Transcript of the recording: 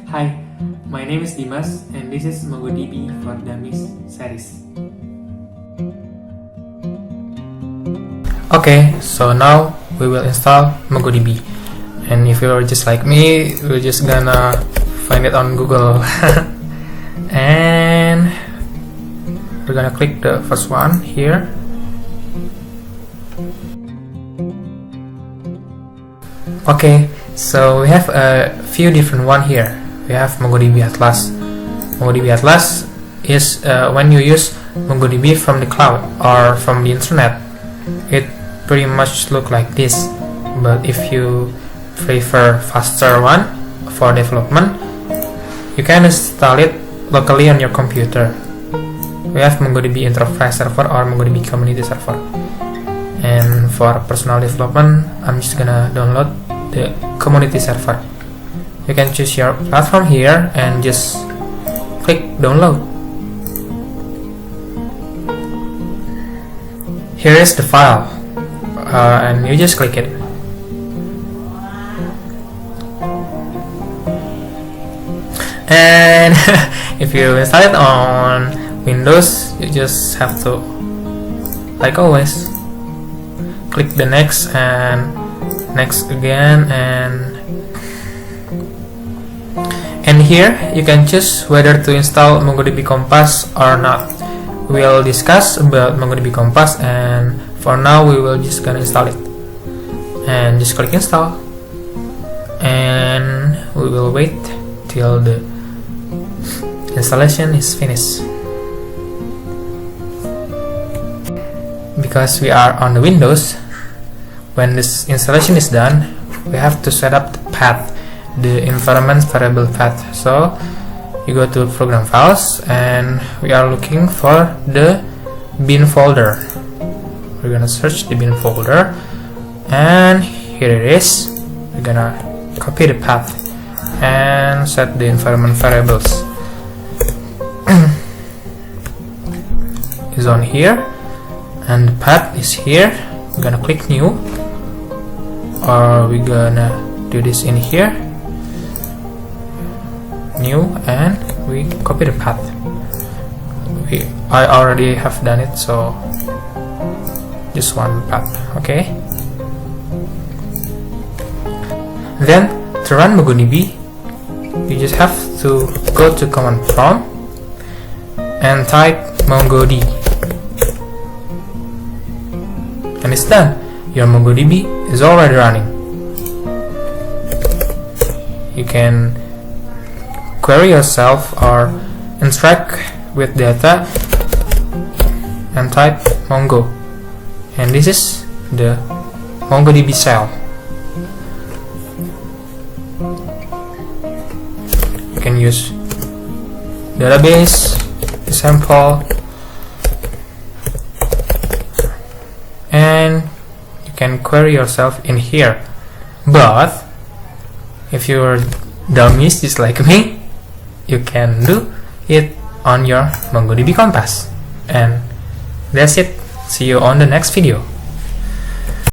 Hi, my name is Dimas and this is Mongodb for Dummies series. Okay, so now we will install Mongodb, and if you're just like me, we're just gonna find it on Google and we're gonna click the first one here. Okay, so we have a few different one here. We have MongoDB Atlas. MongoDB Atlas is when you use MongoDB from the cloud or from the internet, it pretty much look like this. But if you prefer faster one for development, you can install it locally on your computer. We have MongoDB Enterprise Server or MongoDB Community Server. And for personal development, I'm just gonna download the Community Server. You can choose your platform here and just click download. Here is the file, and you just click it. And if you install it on Windows, you just have to, like always, click the next and next again, and here you can choose whether to install MongoDB Compass or not. We'll discuss about MongoDB Compass, and for now we will just gonna install it, and just click install, and we will wait till the installation is finished. Because we are on the Windows, when this installation is done, we have to set up the path, the environment variable path. So you go to program files and we are looking for the bin folder. We're gonna search the bin folder, and here it is. We're gonna copy the path and set the environment variables. Is on here, and the path is here. We're gonna click new, or we're gonna do this in here, new, and we copy the path. I already have done it, so just one path. Okay, then to run MongoDB, you just have to go to command prompt and type MongoDB, and it's done. Your MongoDB is already running. You can query yourself or interact with data and type Mongo, and this is the MongoDB cell. You can use database, sample, and you can query yourself in here. But if you're dummies just like me, you can do it on your MongoDB Compass. And that's it. See you on the next video.